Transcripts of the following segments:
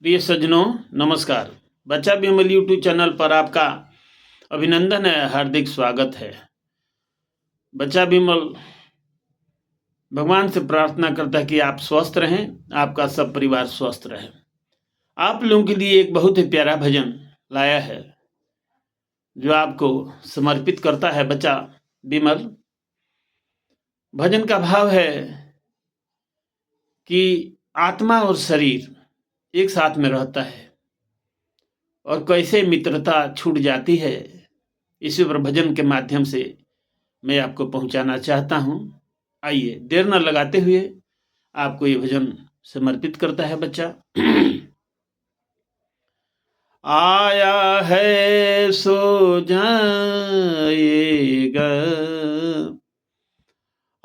प्रिय सज्जनों, नमस्कार। बच्चा बिमल यूट्यूब चैनल पर आपका अभिनंदन है, हार्दिक स्वागत है। बच्चा बिमल भगवान से प्रार्थना करता है कि आप स्वस्थ रहें, आपका सब परिवार स्वस्थ रहे। आप लोगों के लिए एक बहुत ही प्यारा भजन लाया है जो आपको समर्पित करता है बच्चा बिमल। भजन का भाव है कि आत्मा और शरीर एक साथ में रहता है और कैसे मित्रता छूट जाती है, इसी पर भजन के माध्यम से मैं आपको पहुंचाना चाहता हूं। आइए देर न लगाते हुए आपको ये भजन समर्पित करता है बच्चा। आया है सो जाएगा,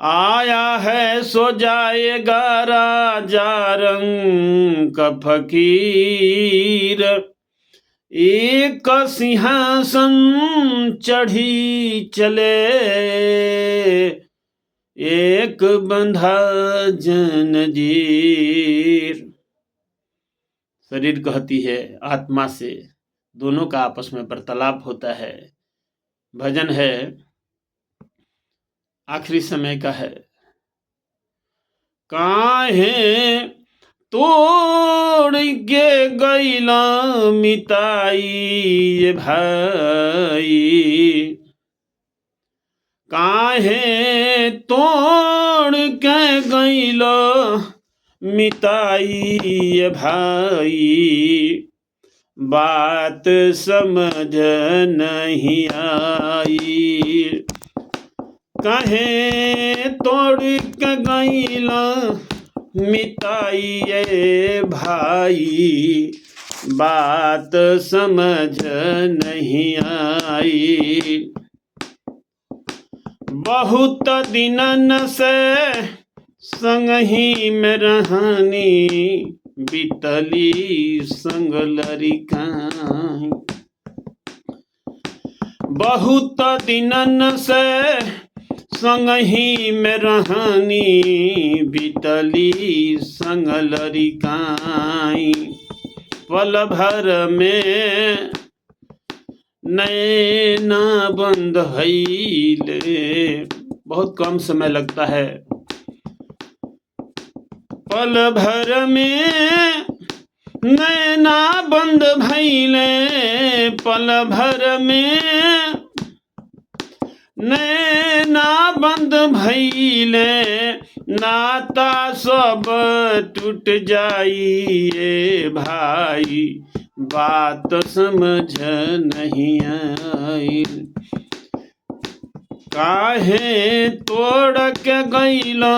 आया है सो जाएगा राजा रंग का फकीर। एक सिंहासन चढ़ी चले, एक बंधा जंजीर। शरीर कहती है आत्मा से, दोनों का आपस में वार्तालाप होता है। भजन है आखिरी समय का है। काहे तोड़ के गैला मिताई भाई, काहे तोड़ के गैला मिताई भाई। बात समझ नहीं आई, काहे तोड़ के गैला मिताइए भाई। बात समझ नहीं आई, बहुत दिनन से संग ही में रहनी, बीतली संग लड़िकाई। बहुत दिनन से संग ही में रहनी, बीतली संग लड़िकाई। पल भर में नैना बंद भइले, बहुत कम समय लगता है। पल भर में नैना बंद भइले, पल भर में नैना बंद भइले। नाता सब टूट जाइए भाई, बात समझ नहीं आई। काहे तोड़ के गैला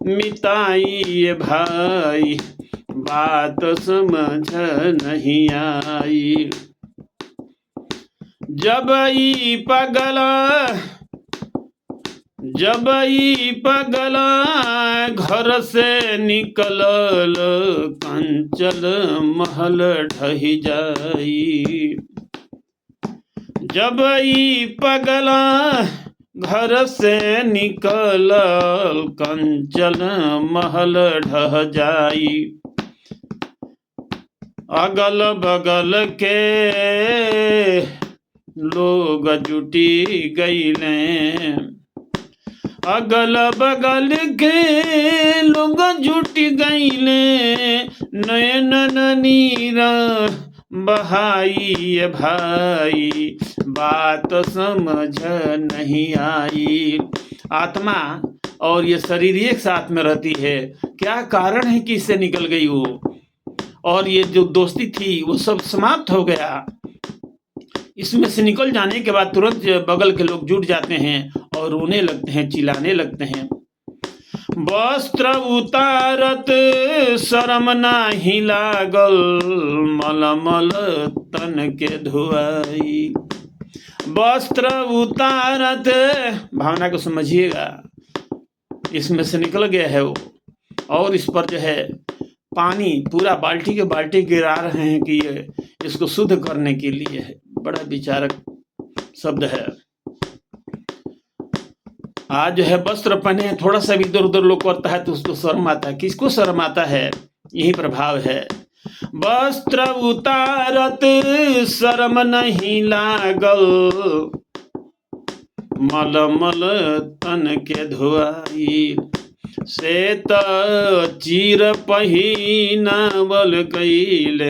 मिताई भाई, बात समझ नहीं आई। जब ई पगला घर से निकलल, कंचल महल ढही जाई। जब ई पगला घर से निकलल, कंचल महल ढह जाई। अगल बगल के लोग जुटी गईले, अगल बगल के लोग जुटी गईले। नयन नीरा बहाई भाई, बात समझ नहीं आई। आत्मा और ये शरीर एक साथ में रहती है, क्या कारण है कि इससे निकल गई वो, और ये जो दोस्ती थी वो सब समाप्त हो गया। इसमें से निकल जाने के बाद तुरंत बगल के लोग जुट जाते हैं और रोने लगते हैं, चिल्लाने लगते हैं। वस्त्र उतारत शरम नाही लागल, मलमल तन के धुआई। वस्त्र उतारत, भावना को समझिएगा, इसमें से निकल गया है वो, और इस पर जो है पानी पूरा बाल्टी के बाल्टी गिरा रहे हैं कि ये इसको शुद्ध करने के लिए है। बड़ा विचारक शब्द है। आज जो है वस्त्र पहने थोड़ा सा भी इधर उधर लोग करता है तो उसको शर्म आता है। किसको शर्म आता है? यही प्रभाव है। वस्त्र उतारत शर्म नहीं लागल, मलमल तन के धोआई, श्वेत चीर पहिनावल गईले,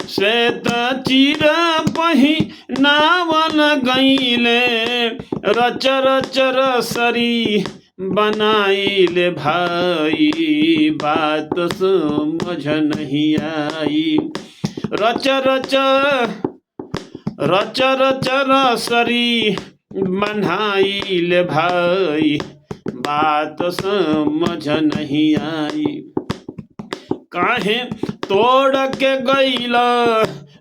श्वेत चीर पहिनावल गईले, रचर रसरी बनाइले भाई, बात समझ नहीं आई, रचर रसरी बनाइले भाई, बात समझ नहीं आई, काहे तोड़ के गईला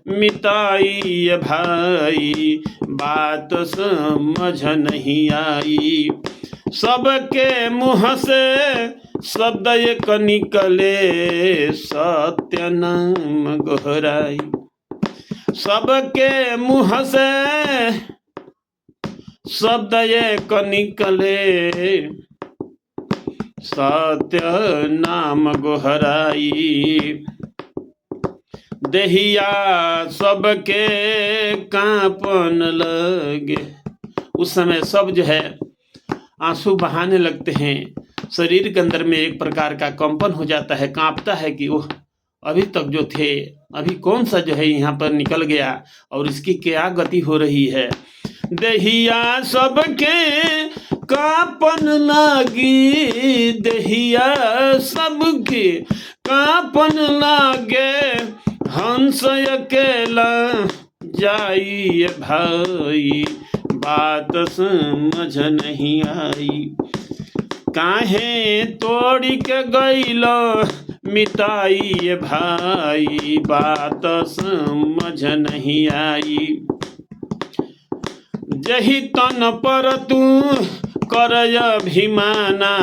मिताई भाई, बात समझ नहीं आई, सबके मुँह से शब्द एक निकले, सत्य नाम गोहराई, सबके मुँह से शब्द एक निकले, सत्य नाम गोहराई, देहिया सबके कांपन लगे। उस समय सब जो है आंसू बहाने लगते हैं, शरीर के अंदर में एक प्रकार का कंपन हो जाता है, कांपता है कि वो अभी तक जो थे अभी कौन सा जो है यहाँ पर निकल गया और इसकी क्या गति हो रही है। देहिया सबके कांपन लागी, देहिया सबके कांपन लागे, हंस अकेला जाइए भाई, बात समझ नहीं आई, काहे तोड़ी के गईलो मिताई भाई, बात समझ नहीं आई, जही तन पर तू कर अभिमाना,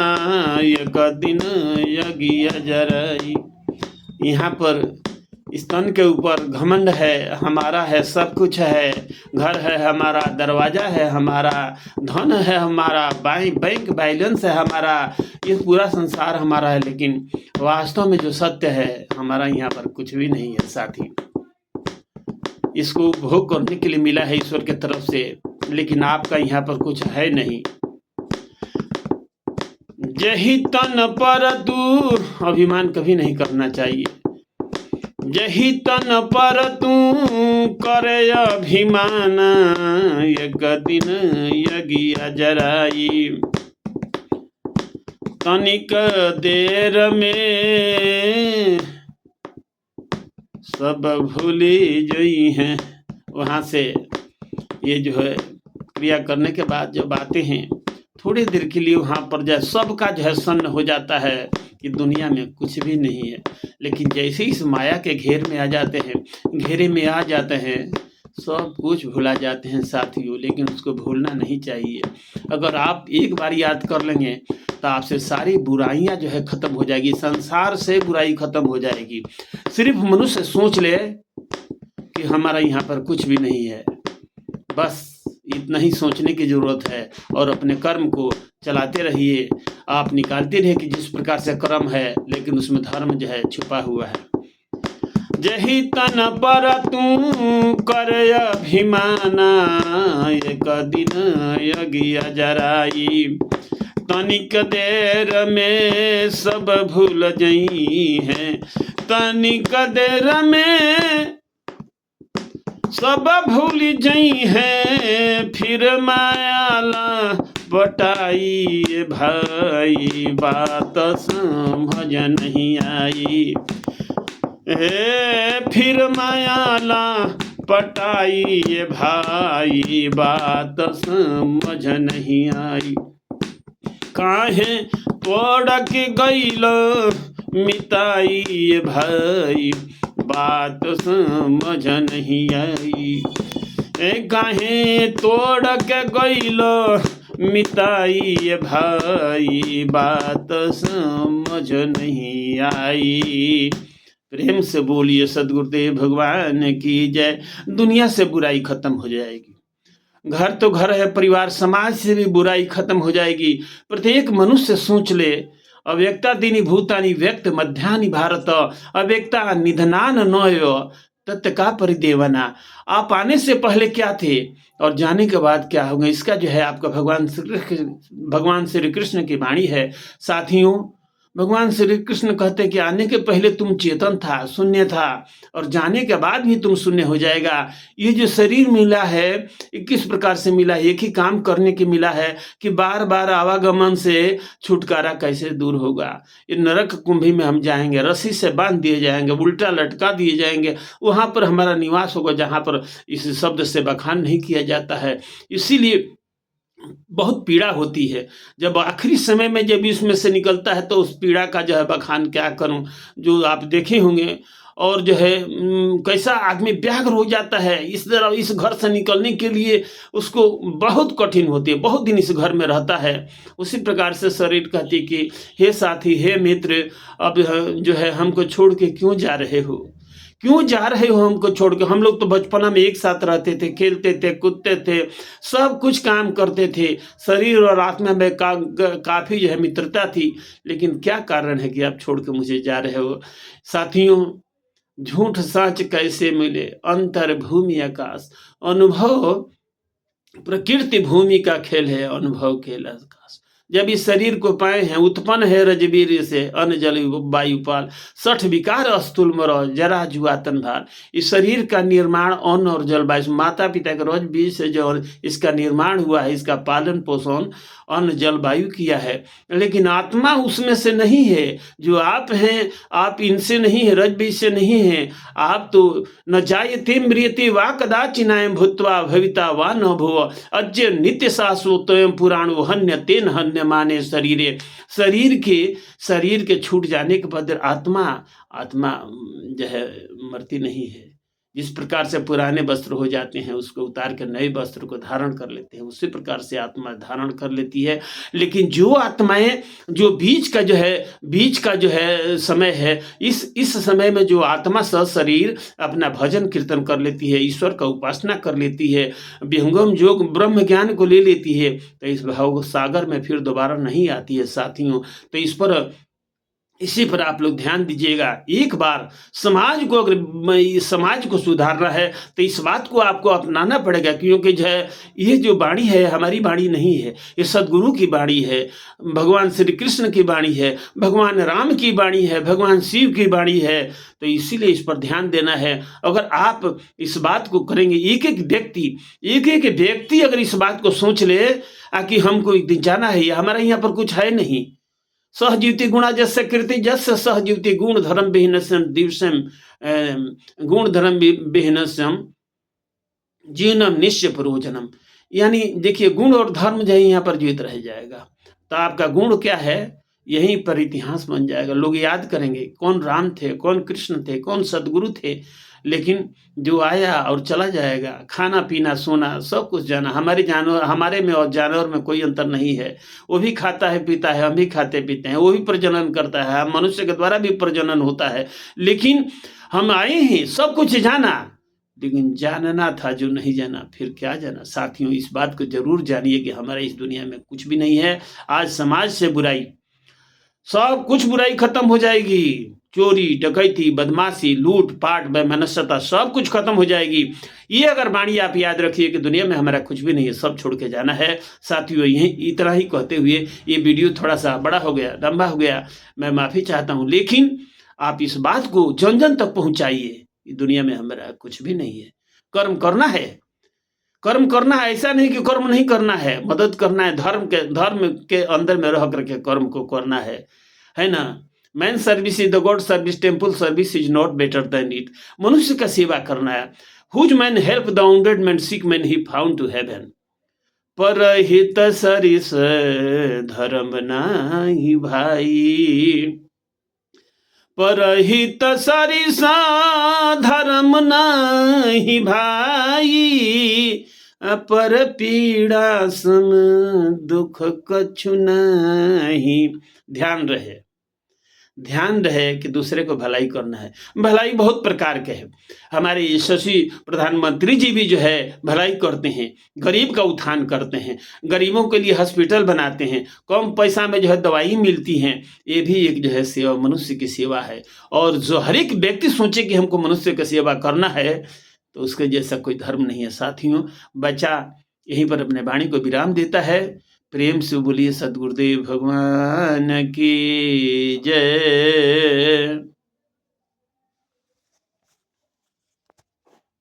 एक दिन यज्ञ जराई। यहाँ पर स्तन के ऊपर घमंड है, हमारा है, सब कुछ है, घर है हमारा, दरवाजा है हमारा, धन है हमारा, बैंक बैलेंस है हमारा, ये पूरा संसार हमारा है, लेकिन वास्तव में जो सत्य है हमारा यहाँ पर कुछ भी नहीं है साथी। इसको भोग करने के लिए मिला है ईश्वर की तरफ से, लेकिन आपका यहाँ पर कुछ है नहीं। जही तन पर तू, अभिमान कभी नहीं करना चाहिए, जही तन पर तू करे अभिमान, एक दिन यज्ञ जराई, तनिक देर में सब भूली जोई हैं। वहाँ से ये जो है क्रिया करने के बाद जो बातें हैं, थोड़ी देर के लिए वहाँ पर जो सबका जो है सन्न हो जाता है कि दुनिया में कुछ भी नहीं है, लेकिन जैसे ही इस माया के घेर में आ जाते हैं, घेरे में आ जाते हैं, सब कुछ भुला जाते हैं साथियों। लेकिन उसको भूलना नहीं चाहिए। अगर आप एक बार याद कर लेंगे तो आपसे सारी बुराइयां जो है खत्म हो जाएगी, संसार से बुराई खत्म हो जाएगी। सिर्फ मनुष्य सोच ले कि हमारा यहाँ पर कुछ भी नहीं है, बस इतना ही सोचने की जरूरत है, और अपने कर्म को चलाते रहिए। आप निकालते रहिए कि जिस प्रकार से कर्म है, लेकिन उसमें धर्म जो है छुपा हुआ है। जही तन पर तू कर अभिमाना, एक दिन यज्ञ जराई, तनिक देर में सब भूल जई है, तनिक देर में सब भूल जई है, फिर मायाला बटाई भाई, बात समझ नहीं आई, फिर मायाला पटाई भाई, बात समझ नहीं आई, काहे तोड़ के गईल मिताई भाई, बात समझ नहीं आई, काहे तोड़ के गईल मिताई भाई, बात समझ नहीं आई। प्रेम से बोलिए सदगुरुदेव भगवान की जय। दुनिया से बुराई खत्म हो जाएगी, घर तो घर है, परिवार समाज से भी बुराई खत्म हो जाएगी। प्रत्येक मनुष्य सोच ले अव्यक्तादीनि भूतानि व्यक्त मध्यानि भारत अव्यक्ता निधनान नयो तत्व का परिदेवना। आप आने से पहले क्या थे और जाने के बाद क्या होगा, इसका जो है आपका भगवान श्री कृष्ण की वाणी है। साथियों, भगवान श्री कृष्ण कहते हैं कि आने के पहले तुम चेतन था, शून्य था, और जाने के बाद भी तुम शून्य हो जाएगा। ये जो शरीर मिला है ये किस प्रकार से मिला है, एक ही काम करने के मिला है कि बार बार आवागमन से छुटकारा कैसे दूर होगा। ये नरक कुंभी में हम जाएंगे, रस्सी से बांध दिए जाएंगे, उल्टा लटका दिए जाएंगे, वहां पर हमारा निवास होगा जहां पर इस शब्द से बखान नहीं किया जाता है। इसीलिए बहुत पीड़ा होती है जब आखिरी समय में जब इसमें से निकलता है, तो उस पीड़ा का जो है बखान क्या करूं, जो आप देखे होंगे। और जो है कैसा आदमी व्याग्र हो जाता है इस तरह इस घर से निकलने के लिए, उसको बहुत कठिन होती है, बहुत दिन इस घर में रहता है। उसी प्रकार से शरीर कहती कि हे साथी, हे मित्र, अब जो है हमको छोड़ के क्यों जा रहे हो, क्यों जा रहे हो हमको छोड़ के। हम लोग तो बचपना में एक साथ रहते थे, खेलते थे, कूदते थे, सब कुछ काम करते थे, शरीर और आत्मा में काफी जो है मित्रता थी। लेकिन क्या कारण है कि आप छोड़ के मुझे जा रहे हो। साथियों, झूठ सच कैसे मिले, अंतर भूमि आकाश, अनुभव प्रकृति भूमि का खेल है, अनुभव खेल आकाश। जब इस शरीर को पाए हैं, उत्पन्न है रजबीर से अन्न जल वायुपाल, 60 विकार अस्तुल मरो जरा जुआ तन भार। इस शरीर का निर्माण अन्न और जलवायु, माता पिता के रोज बीज से जो इसका निर्माण हुआ है, इसका पालन पोषण अन्न जलवायु किया है। लेकिन आत्मा उसमें से नहीं है। जो आप हैं, आप इनसे नहीं है, रज बीज से नहीं है। आप तो न जायते म्रियते वा कदाचिनायं भूत्वा भविता वा न भुव अज्य नित्य शाश्वतोयं पुराणो हन्य तेन हन्य माने शरीरे। शरीर के छूट जाने के बाद आत्मा जो है मरती नहीं है। जिस प्रकार से पुराने वस्त्र हो जाते हैं, उसको उतार कर नए वस्त्र को धारण कर लेते हैं, उसी प्रकार से आत्मा धारण कर लेती है। लेकिन जो आत्माएं, जो बीच का जो है समय है, इस समय में जो आत्मा शरीर अपना भजन कीर्तन कर लेती है, ईश्वर का उपासना कर लेती है, विहंगम योग ब्रह्म ज्ञान को ले लेती है, तो इस भाव सागर में फिर दोबारा नहीं आती है। साथियों, तो इसी पर आप लोग ध्यान दीजिएगा। एक बार समाज को, अगर समाज को सुधारना है तो इस बात को आपको अपनाना पड़ेगा, क्योंकि जो है ये जो वाणी है हमारी वाणी नहीं है, ये सदगुरु की वाणी है, भगवान श्री कृष्ण की वाणी है, भगवान राम की वाणी है, भगवान शिव की वाणी है। तो इसीलिए इस पर ध्यान देना है। अगर आप इस बात को करेंगे, एक एक व्यक्ति अगर इस बात को सोच ले कि हमको एक दिन जाना है, हमारा यहाँ पर कुछ है नहीं, सहजीवति गुणा जस्य कीर्ति जस्य सहजीवति गुण धर्म विहीनस्यम दिवसम गुण धर्म विहीनस्यम जीवनम निश्चय प्रयोजनम। यानी देखिए, गुण और धर्म जो है यहाँ पर जीवित रह जाएगा। तो आपका गुण क्या है, यहीं पर इतिहास बन जाएगा। लोग याद करेंगे कौन राम थे, कौन कृष्ण थे, कौन सदगुरु थे। लेकिन जो आया और चला जाएगा, खाना पीना सोना सब कुछ जाना। हमारे में और जानवर में कोई अंतर नहीं है। वो भी खाता है पीता है, हम भी खाते पीते हैं, वो भी प्रजनन करता है, मनुष्य के द्वारा भी प्रजनन होता है। लेकिन हम आए हैं, सब कुछ जाना, लेकिन जानना था जो नहीं जाना, फिर क्या जाना। साथियों, इस बात को जरूर जानिए कि हमारे इस दुनिया में कुछ भी नहीं है। आज समाज से बुराई, सब कुछ बुराई खत्म हो जाएगी। चोरी डकैती बदमाशी लूट पाट वैमनस्यता सब कुछ खत्म हो जाएगी। ये अगर वाणी आप याद रखिए कि दुनिया में हमारा कुछ भी नहीं है, सब छोड़ के जाना है। साथियों, यही इतना ही कहते हुए ये वीडियो थोड़ा सा बड़ा हो गया, लंबा हो गया, मैं माफी चाहता हूँ। लेकिन आप इस बात को जन जन तक पहुंचाइए, दुनिया में हमारा कुछ भी नहीं है। कर्म करना है, कर्म करना है, ऐसा नहीं कि कर्म नहीं करना है, मदद करना है, धर्म के अंदर में रह करके कर्म को करना है ना। Man service is the god service, temple service is not better than it. मनुष्य का सेवा करना है। Whose man help the wounded man, sick man he found to heaven. परहित सरिस धर्म नाही भाई, परहित सरिस धर्म नाही भाई, पर पीड़ा सम दुख कछु नहीं। ध्यान रहे, ध्यान रहे कि दूसरे को भलाई करना है। भलाई बहुत प्रकार के है। हमारे यशस्वी प्रधानमंत्री जी भी जो है भलाई करते हैं, गरीब का उत्थान करते हैं, गरीबों के लिए हॉस्पिटल बनाते हैं, कम पैसा में जो है दवाई मिलती हैं। ये भी एक जो है सेवा, मनुष्य की सेवा है। और जो हर एक व्यक्ति सोचे कि हमको मनुष्य की सेवा करना है, तो उसके जैसा कोई धर्म नहीं है। साथियों, बच्चा यहीं पर अपने वाणी को विराम देता है। प्रेम से बोलिए सद्गुरुदेव भगवान की जय।